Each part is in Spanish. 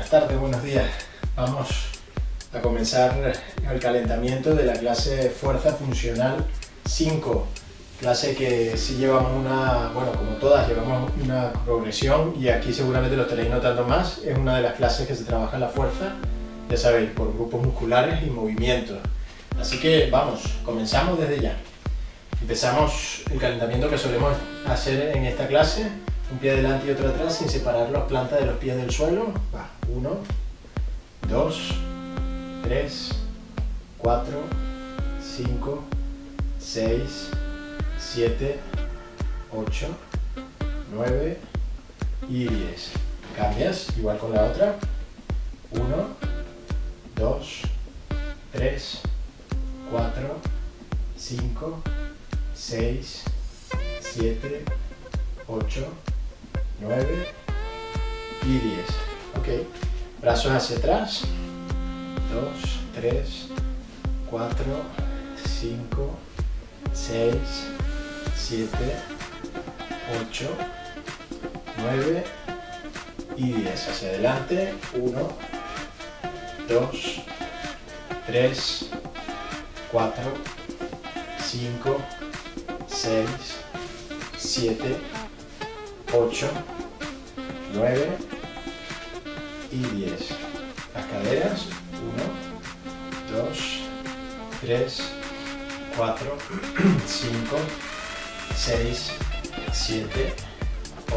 Buenas tardes, buenos días. Vamos a comenzar el calentamiento de la clase Fuerza Funcional 5. Clase que sí llevamos como todas, llevamos una progresión y aquí seguramente lo estaréis notando más. Es una de las clases que se trabaja la fuerza, ya sabéis, por grupos musculares y movimientos. Así que vamos, comenzamos desde ya. Empezamos el calentamiento que solemos hacer en esta clase, un pie adelante y otro atrás sin separar las plantas de los pies del suelo. 1, 2, 3, 4, 5, 6, 7, 8, 9 y 10. Cambias, igual con la otra. 1, 2, 3, 4, 5, 6, 7, 8, 9 y 10. Ok, brazos hacia atrás. 2, 3, 4, 5, 6, 7, 8, 9 y 10. Hacia adelante. 1, 2, 3, 4, 5, 6, 7, 8, 9 y 10. Las caderas. 1, 2, 3, 4, 5, 6, 7,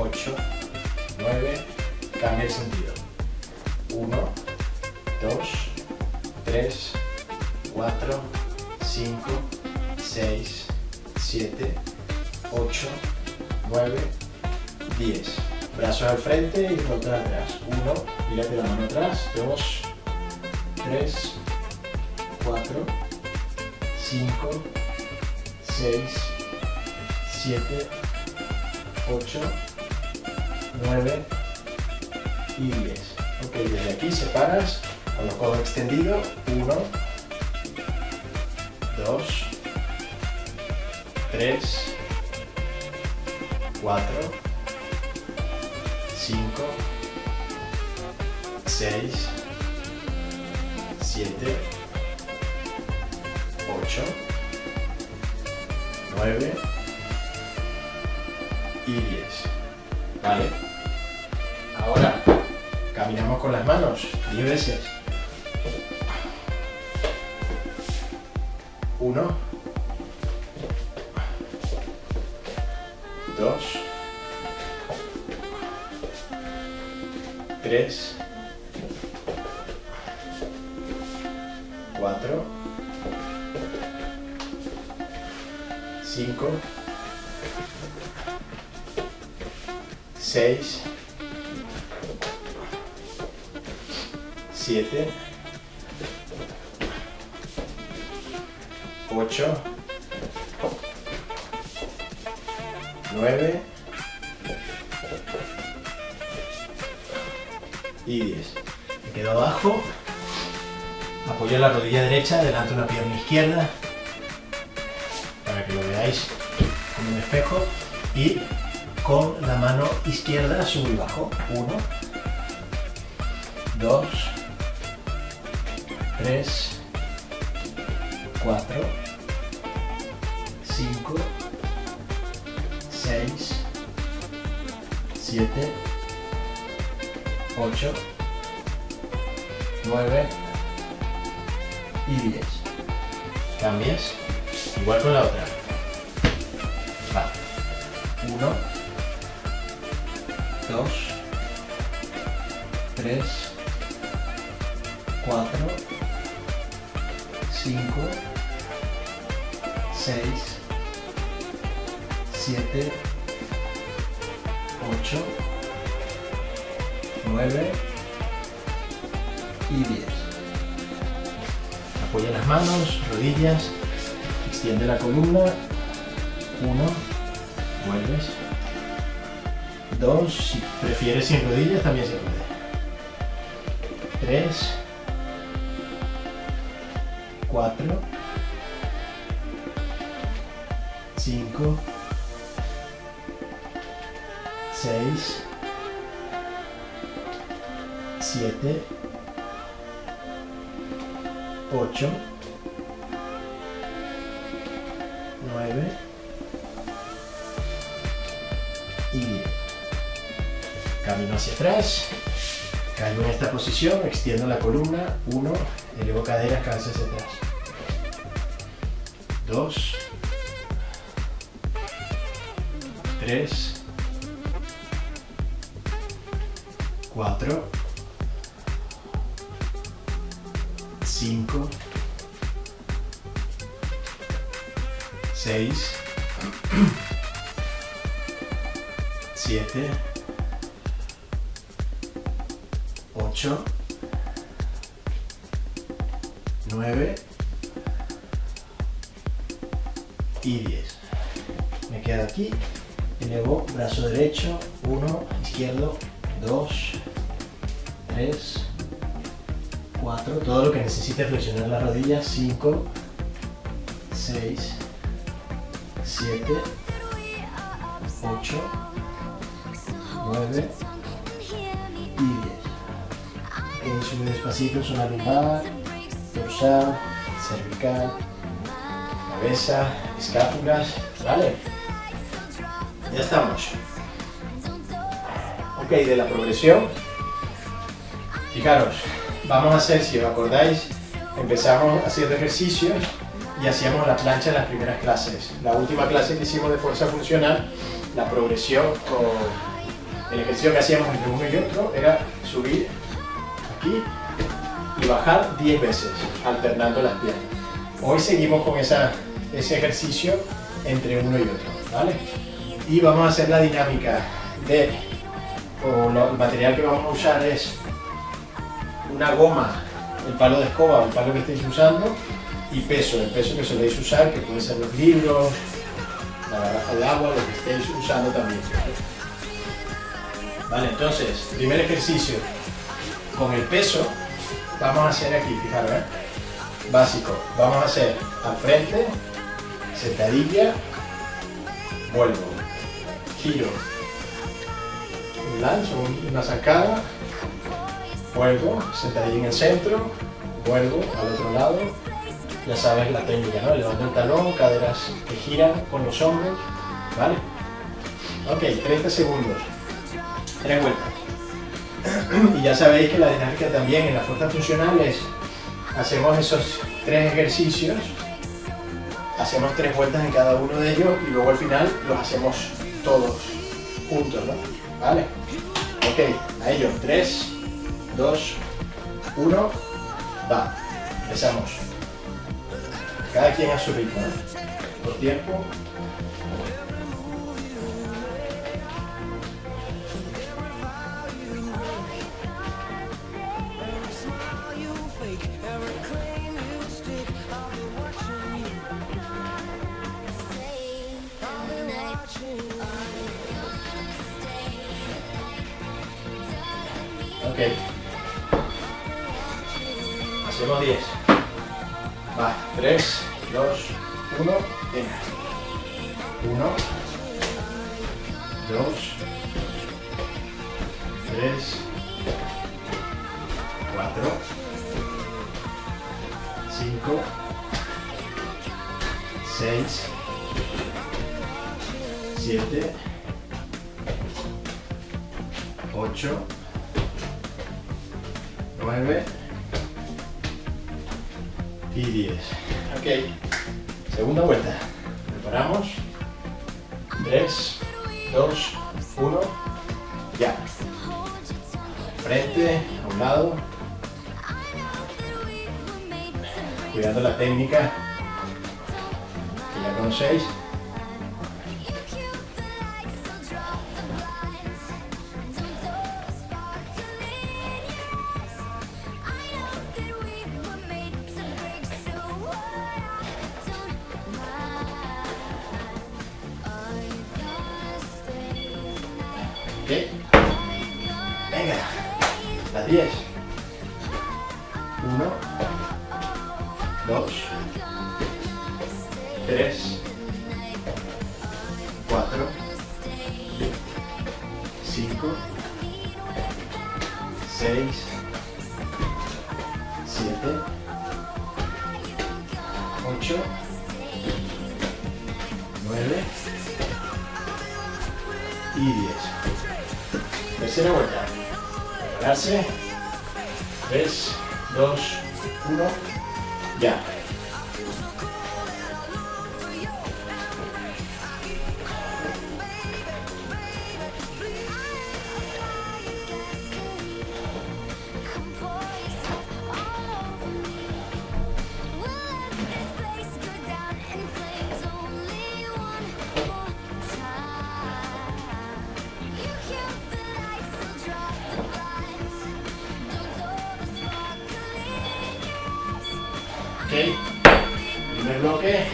8, 9. Cambia el sentido. 1, 2, 3, 4, 5, 6, 7, 8, 9, 10. Brazos al frente y rota atrás. 1, mírate la mano atrás. 2, 3, 4, 5, 6, 7, 8, 9 y 10. Ok, desde aquí separas con los codos extendidos. 1, 2, 3, 4, 5, 6, 7, 8, 9 y 10. ¿Vale? Ahora caminamos con las manos 10 veces. 1, 2, 3, 4, 5, 6, 7, 8, 9 y 10. Me quedo abajo, apoyo la rodilla derecha, adelanto una pierna izquierda para que lo veáis como un espejo y con la mano izquierda subo y bajo. 1, 2, 3, 4, 5, 6, 7, 8, 9 y 10. Cambias, igual con la otra. Va. 1, 2, 3, 4, 5, 6, 7, 8, 9 y 10. Apoya las manos, rodillas, extiende la columna. 1, vuelves. 2, si prefieres sin rodillas también se puede. 3, 4, 5, 6, 7, 8, 9 y 10. Camino hacia atrás, caigo en esta posición, extiendo la columna, 1, elevo caderas, cabeza hacia atrás. 2, 3, 4, 5, 6, 7, 8, 9 y 10. Me quedo aquí, elevo brazo derecho, 1, izquierdo, 2, 3, 4, todo lo que necesite flexionar las rodillas, 5, 6, 7, 8, 9 y 10. Sube despacito, zona lumbar, dorsal, cervical, cabeza, escápulas, ¿vale? Ya estamos. Ok, de la progresión, fijaros, vamos a hacer, si os acordáis, empezamos haciendo ejercicios y hacíamos la plancha en las primeras clases. La última clase que hicimos de fuerza funcional, la progresión o el ejercicio que hacíamos entre uno y otro era subir aquí y bajar 10 veces, alternando las piernas. Hoy seguimos con ese ejercicio entre uno y otro, ¿vale? Y vamos a hacer la dinámica de, el material que vamos a usar es una goma, el palo de escoba o el palo que estéis usando, y peso, el peso que soléis usar, que pueden ser los libros, la garrafa de agua, lo que estéis usando también. Vale, entonces, primer ejercicio, con el peso, vamos a hacer aquí, fijaros, básico, vamos a hacer al frente, sentadilla, vuelvo, giro, un lanzo, una sacada, vuelvo, sentadilla en el centro, vuelvo al otro lado, ya sabes la técnica, ¿no? Levanto el talón, caderas que giran con los hombros, ¿vale? Ok, 30 segundos, 3 vueltas. Y ya sabéis que la dinámica también en la fuerza funcional es, hacemos esos 3 ejercicios, hacemos 3 vueltas en cada uno de ellos y luego al final los hacemos todos juntos, ¿no? ¿Vale? Ok, a ello, 3, 2, 1, va, empezamos. Cada quien a su ritmo, ¿no? Por tiempo. Ok. Hacemos 10. Va, 3, 2, 1, venga. 1, 2, 3, 4, 5, 6, 7, 8, 9 y 10. Ok, segunda vuelta. Preparamos. 3, 2, 1, ya. Frente, a un lado. Cuidando la técnica que ya conocéis. Okay. Venga, las 10. 1, 2, 3, 4, 5, 6, 7, 8, 9 y 10. Tercera vuelta. Prepararse. 3, 2, 1, ya. Ok, primer bloque,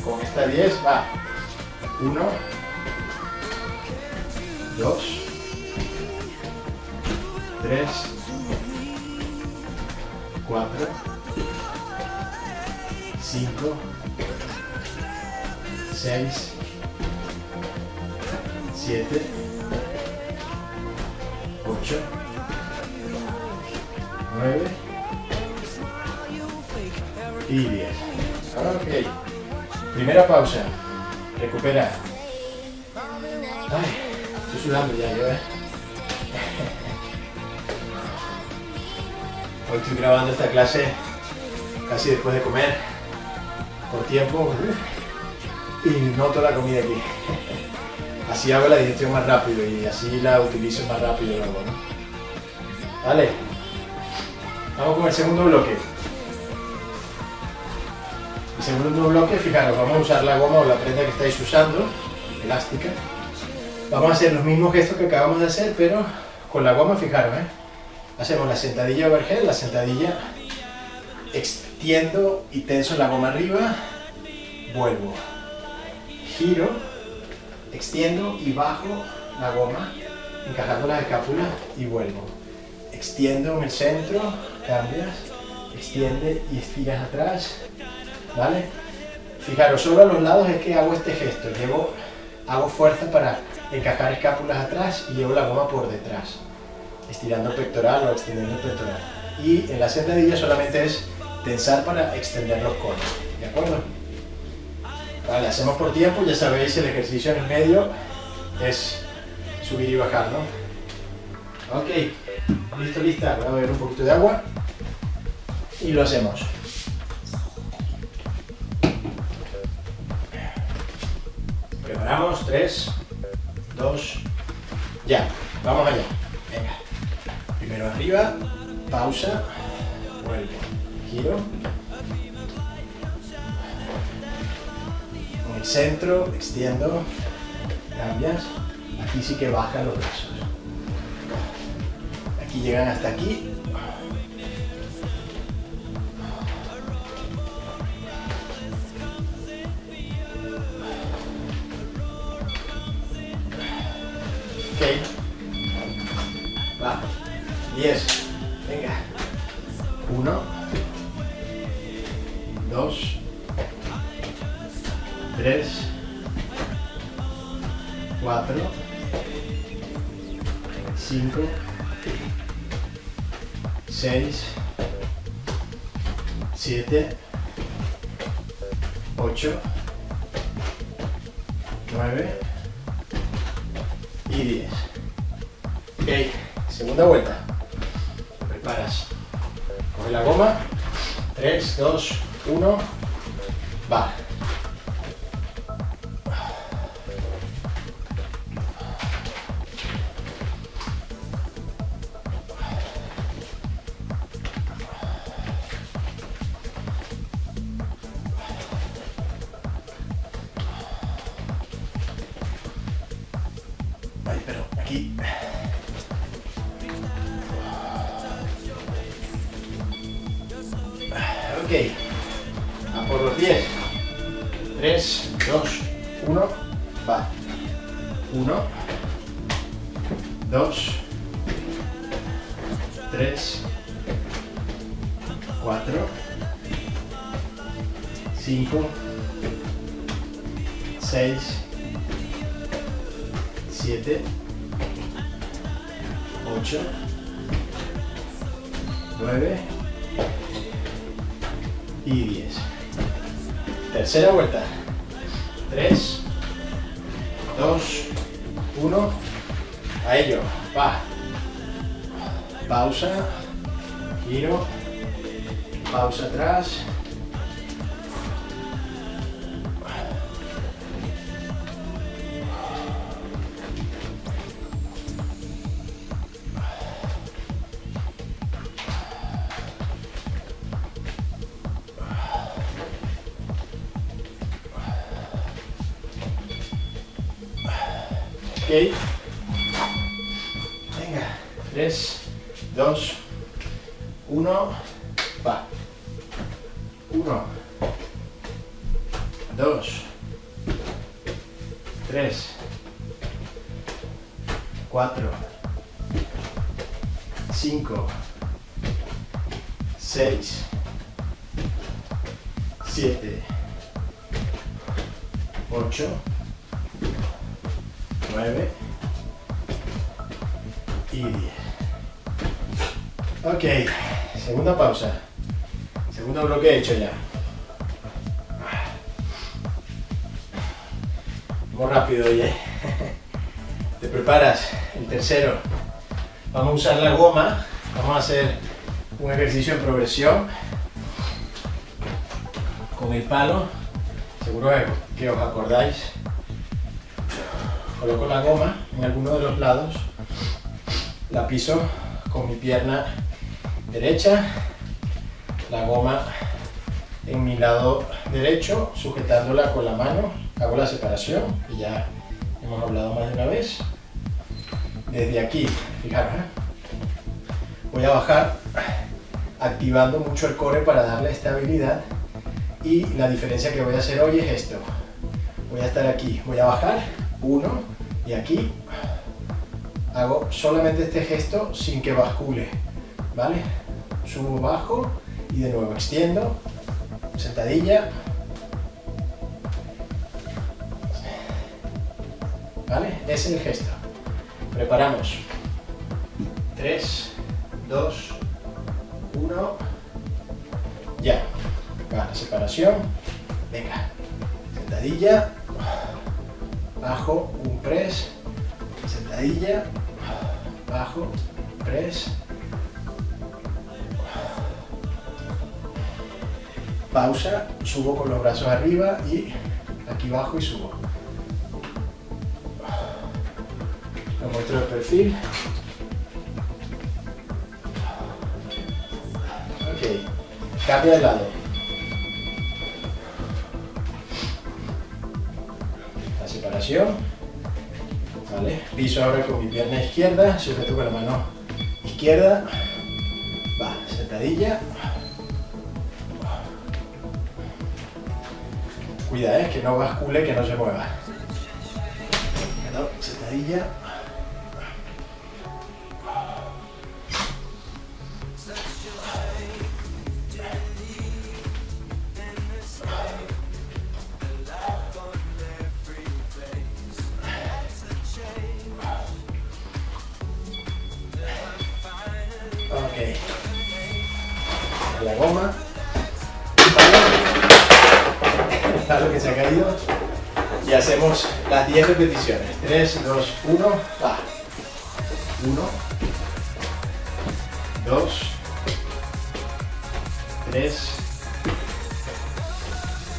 con esta 10 va 1, 2, 3, 4, 5, 6, 7, 8, 9 y 10. Ok. Primera pausa. Recupera. Ay, estoy sudando ya yo, Hoy estoy grabando esta clase casi después de comer. Por tiempo. Y noto la comida aquí. Así hago la digestión más rápido y así la utilizo más rápido luego, ¿no? Vale. Vamos con el segundo bloque. El segundo bloque, fijaros, vamos a usar la goma o la prenda que estáis usando, elástica. Vamos a hacer los mismos gestos que acabamos de hacer, pero con la goma, fijaros, Hacemos la sentadilla overhead, la sentadilla, extiendo y tenso la goma arriba, vuelvo, giro, extiendo y bajo la goma, encajando las escápulas y vuelvo. Extiendo en el centro, cambias, extiende y estiras atrás. ¿Vale? Fijaros, solo a los lados es que hago este gesto, hago fuerza para encajar escápulas atrás y llevo la goma por detrás, estirando pectoral o extendiendo el pectoral. Y en la sentadilla solamente es tensar para extender los codos, ¿de acuerdo? Vale, hacemos por tiempo, ya sabéis, el ejercicio en el medio es subir y bajar, ¿no? Ok, listo, lista, voy a beber un poquito de agua y lo hacemos. Preparamos, 3, 2, ya, vamos allá, venga, primero arriba, pausa, vuelvo, giro, en el centro, extiendo, cambias, aquí sí que bajan los brazos, aquí llegan hasta aquí, ok, va, 10, venga, 1, 2, 3, 4, 5, 6, 7, 8, 9 y 10. Ok, segunda vuelta. Preparas. Coge la goma. 3, 2, 1. Va. Ay, pero aquí. Ok, a por los 10. 3, 2, 1, va. 1, 2, 3, 4, 5, 6, 7, 8, 9 y 10. Tercera vuelta. 3, 2, 1. A ello. Va. Pausa. Giro. Pausa atrás. Ok. Venga. 3, 2, 1. Va. 1, 2, 3, 4, 5, 6, 7, 8, 9 y 10. Ok, segunda pausa. Segundo bloque hecho ya. Vamos rápido, oye. Te preparas. El tercero. Vamos a usar la goma. Vamos a hacer un ejercicio en progresión. Con el palo. Seguro que os acordáis. Coloco la goma en alguno de los lados. La piso con mi pierna derecha. La goma en mi lado derecho, sujetándola con la mano. Hago la separación, que ya hemos hablado más de una vez. Desde aquí, fijaros, voy a bajar activando mucho el core para darle estabilidad. Y la diferencia que voy a hacer hoy es esto. Voy a estar aquí, voy a bajar, 1, y aquí hago solamente este gesto sin que bascule, ¿vale? Subo, bajo y de nuevo extiendo, sentadilla, ¿vale? Ese es el gesto. Preparamos. 3, 2, 1, ya. Va, la separación. Venga. Sentadilla, bajo, un press, sentadilla, bajo, press, pausa, subo con los brazos arriba y aquí bajo y subo. Lo muestro de perfil. Ok, cambia de lado. La separación. Vale, piso ahora con mi pierna izquierda, sujeto con la mano izquierda. Va, sentadilla. Cuida, que no bascule, que no se mueva. Sentadilla. Ok. La goma. Lo que se ha caído y hacemos las 10 repeticiones. 3, 2, 1, va. 1, 2, 3,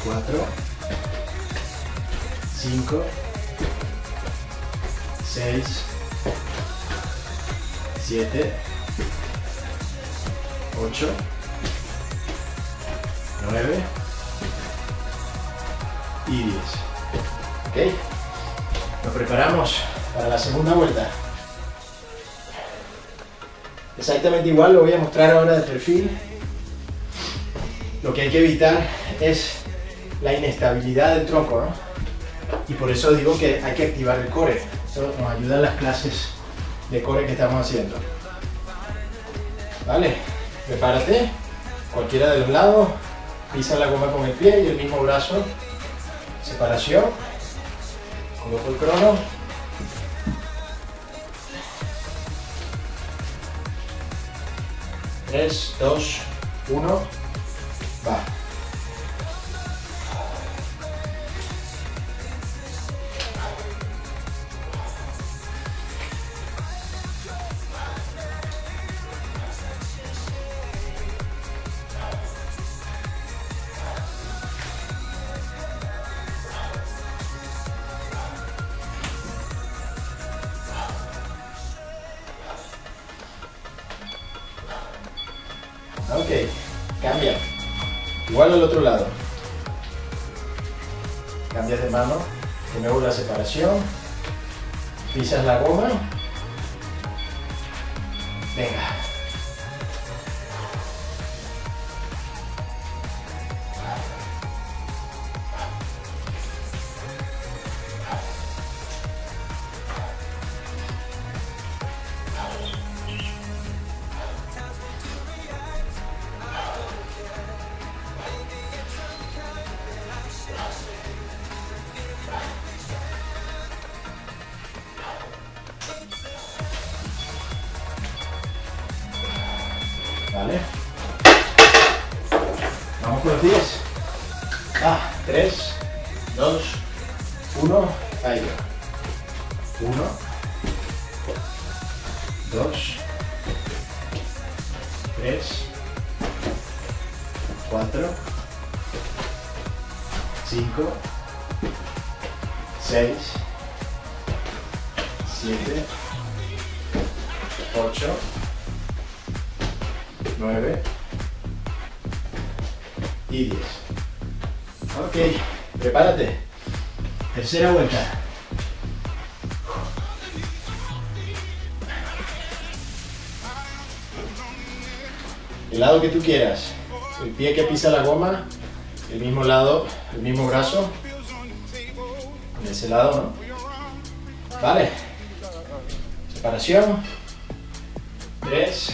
4, 5, 6, 7, 8, 9 y 10. Ok, nos preparamos para la segunda vuelta. Exactamente igual, lo voy a mostrar ahora de perfil. Lo que hay que evitar es la inestabilidad del tronco, ¿no? Y por eso digo que hay que activar el core. Eso nos ayuda en las clases de core que estamos haciendo. Vale, prepárate, cualquiera de los lados, pisa la goma con el pie y el mismo brazo. Separación, coloco el crono, 3, 2, 1, va. Ok, cambia. Igual al otro lado. Cambias de mano. De nuevo la separación. Pisas la goma. Venga. ¿Vale? Vamos con los 10. 3, 2, 1, ahí va. 1, 2, 3, 4, 5, 6, 7, 8, 9 y 10. Ok, prepárate. Tercera vuelta. El lado que tú quieras. El pie que pisa la goma, el mismo lado, el mismo brazo. De ese lado, ¿no? Vale. Separación. 3,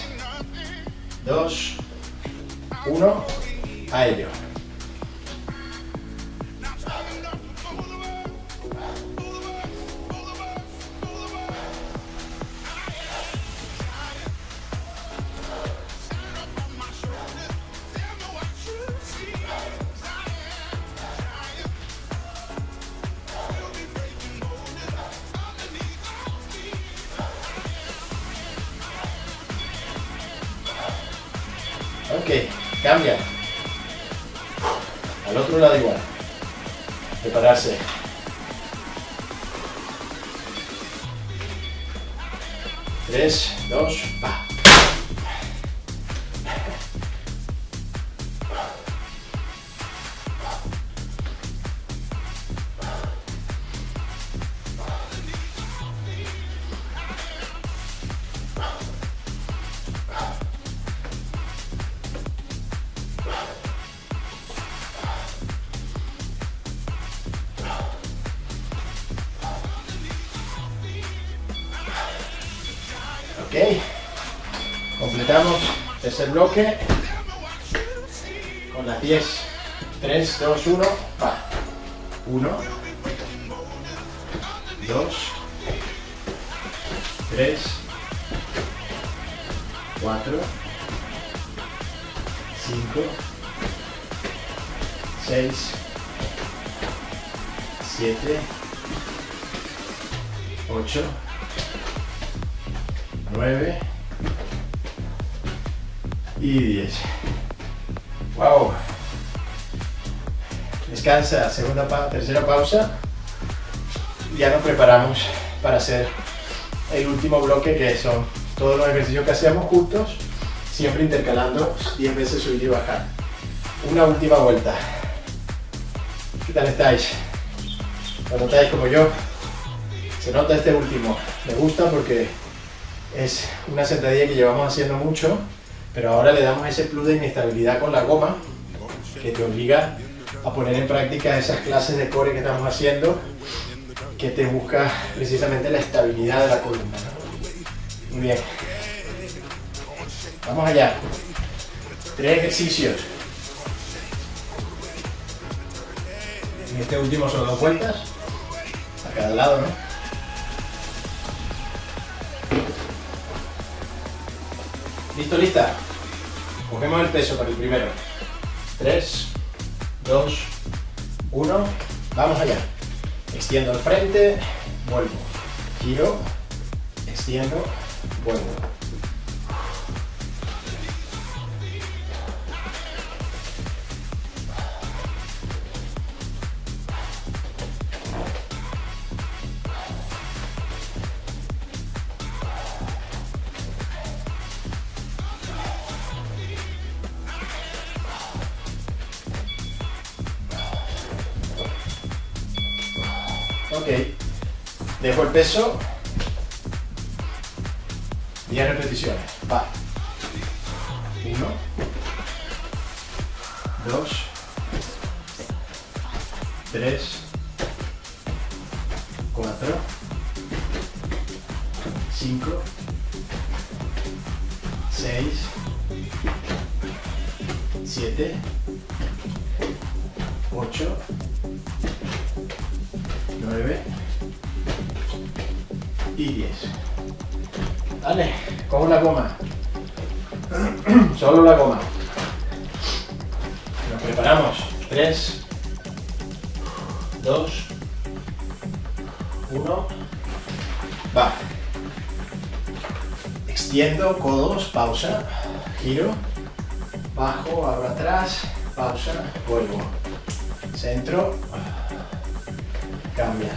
2, 1, a ello. Ok, cambia. Al otro lado igual. Prepararse. Tres, dos, va. Ok, completamos tercer bloque con las 10, 3, 2, 1, va. 1, 2, 3, 4, 5, 6, 7, 8, 9 y 10. Wow. Descansa, tercera pausa. Ya nos preparamos para hacer el último bloque, que son todos los ejercicios que hacíamos juntos, siempre intercalando 10 veces subir y bajar. Una última vuelta. ¿Qué tal estáis? ¿Lo notáis como yo? Se nota este último. Me gusta porque es una sentadilla que llevamos haciendo mucho, pero ahora le damos ese plus de inestabilidad con la goma que te obliga a poner en práctica esas clases de core que estamos haciendo, que te busca precisamente la estabilidad de la columna, ¿no? Muy bien. Vamos allá. 3 ejercicios. En este último son 2 vueltas a cada lado, ¿no? ¿Listo, lista? Cogemos el peso para el primero. 3, 2, 1. Vamos allá. Extiendo al frente, vuelvo. Giro, extiendo, vuelvo. Ok, dejo el peso, 10 repeticiones, va, 1, 2, 3, 4, 5, 6, 7, 8, 9 y 10. Vale, cojo la goma. Solo la goma. Nos preparamos. 3, 2, 1. Va. Extiendo, codos, pausa. Giro. Bajo, abro atrás. Pausa. Vuelvo. Centro. Cambias.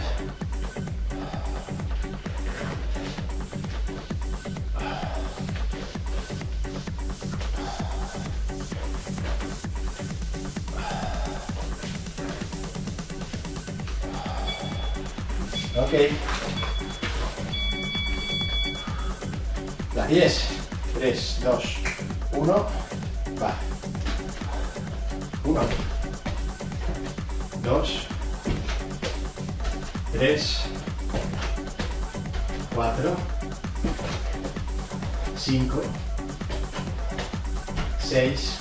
Ok. Las 10. 3, 2, 1. Va. 1, 2, 3, 4, 5, 6,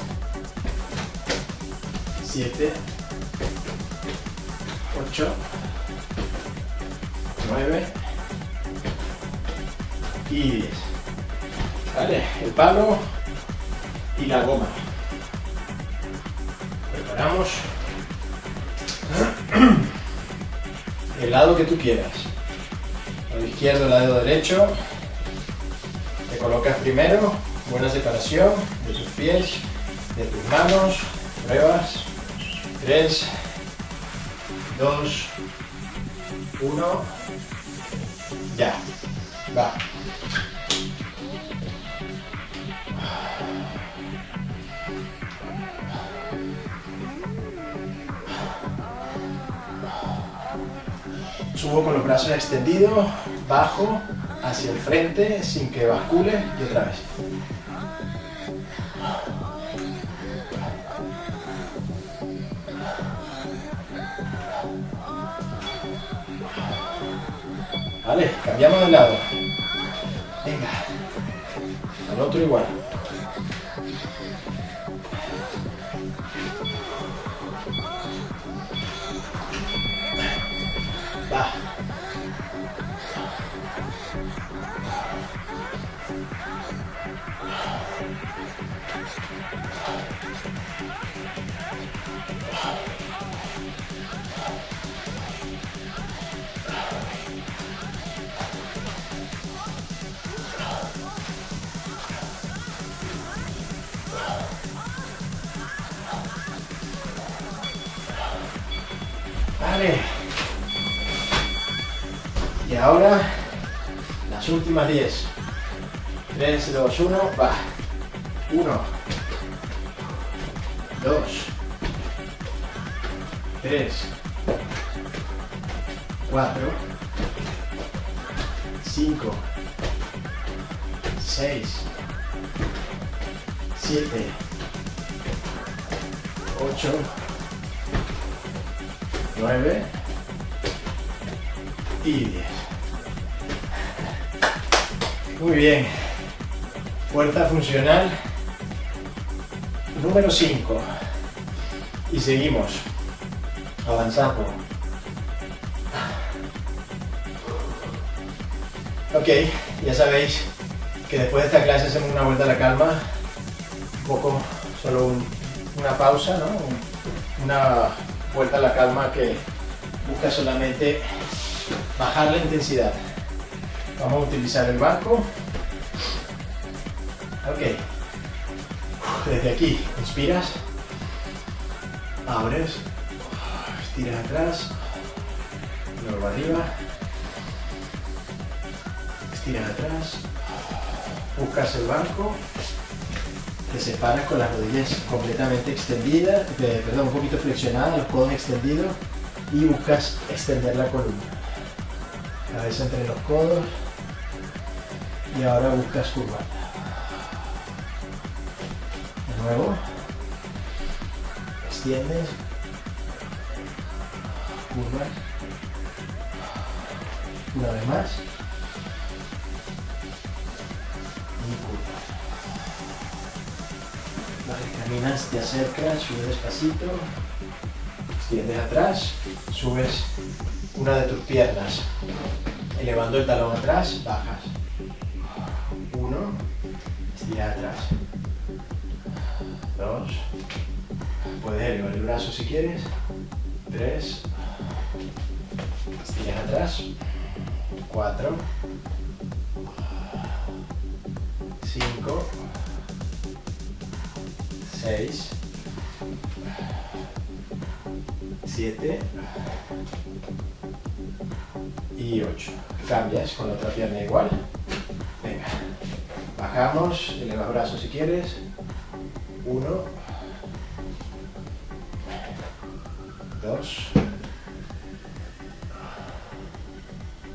7, 8, 9 y 10. Vale, el palo y la goma. Preparamos el lado que tú quieras. Lado izquierdo, lado derecho. Te colocas primero, buena separación de tus pies, de tus manos. Pruebas. 3, 2, 1. Ya. Va. Subo con los brazos extendidos, bajo hacia el frente sin que bascule y otra vez. Vale, cambiamos de lado. Venga, al otro igual. Va. Vale. Y ahora las últimas 10. 3, 2, 1, va. 1, 2, 3, 4, 5, 6, 7, 8, 9 y 10. Muy bien. Fuerza funcional número 5. Y seguimos avanzando. Ok, ya sabéis que después de esta clase hacemos una vuelta a la calma, poco, solo una pausa, ¿no? Una vuelta a la calma que busca solamente bajar la intensidad. Vamos a utilizar el banco. Ok. Desde aquí, inspiras, abres, estiras atrás, luego arriba, estiras atrás, buscas el banco, te separas con las rodillas completamente extendidas, un poquito flexionadas, los codos extendidos, y buscas extender la columna. Cabeza entre los codos, y ahora buscas curvarla. De nuevo, extiendes, curvas, una vez más, y curvas. Vale, caminas, te acercas, subes despacito, extiendes atrás, subes una de tus piernas, elevando el talón atrás, bajas. 1, estiras atrás. 2, puedes elevar el brazo si quieres. 3, estiras atrás. 4, 5, 6, 7 y 8. Cambias con la otra pierna igual. Venga, bajamos, eleva el brazo si quieres. 1, 2,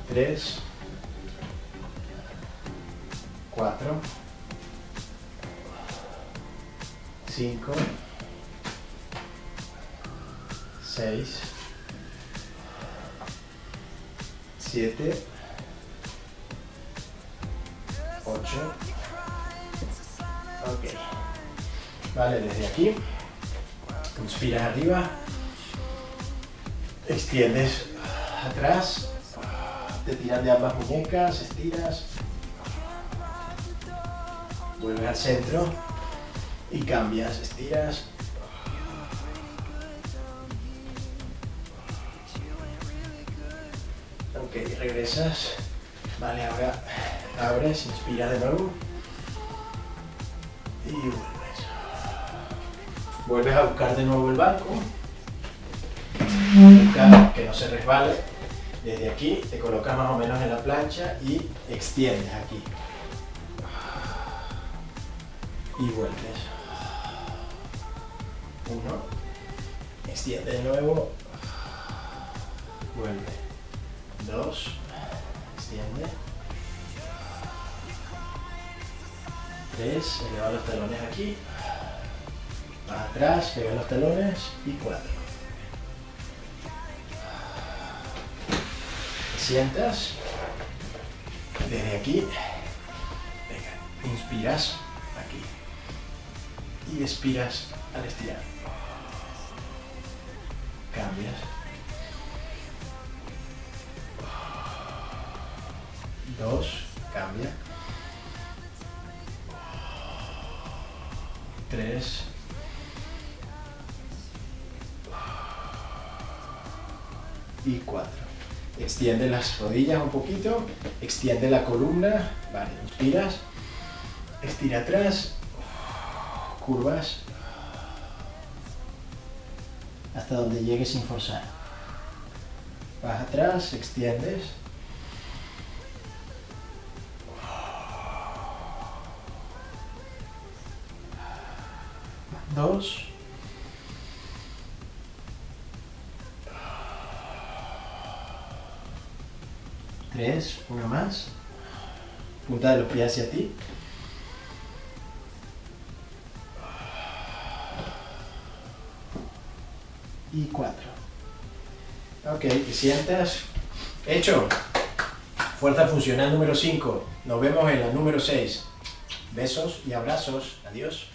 3, 4, 5, 6, 7, 8. Ok. Vale, desde aquí, inspiras arriba, extiendes atrás, te tiras de ambas muñecas, estiras, vuelves al centro y cambias, estiras. Ok, regresas. Vale, ahora abres, inspiras de nuevo y vuelves. Vuelves a buscar de nuevo el banco. Busca que no se resbale. Desde aquí te colocas más o menos en la plancha y extiendes aquí. Y vuelves. 1, extiende de nuevo. Vuelve. 2, extiende. 3, eleva los talones aquí. Vas atrás, pega los talones y 4. Te sientas. Desde aquí, venga, inspiras aquí y expiras al estirar. Cambias. 2, cambia. 3, 4. Extiende las rodillas un poquito, extiende la columna, vale, inspiras, estira atrás, curvas, hasta donde llegues sin forzar. Vas atrás, extiendes. 2, 3, una más, punta de los pies hacia ti, 4. Ok, te sientas. Hecho. Fuerza funcional número 5. Nos vemos en la número 6. Besos y abrazos. Adiós.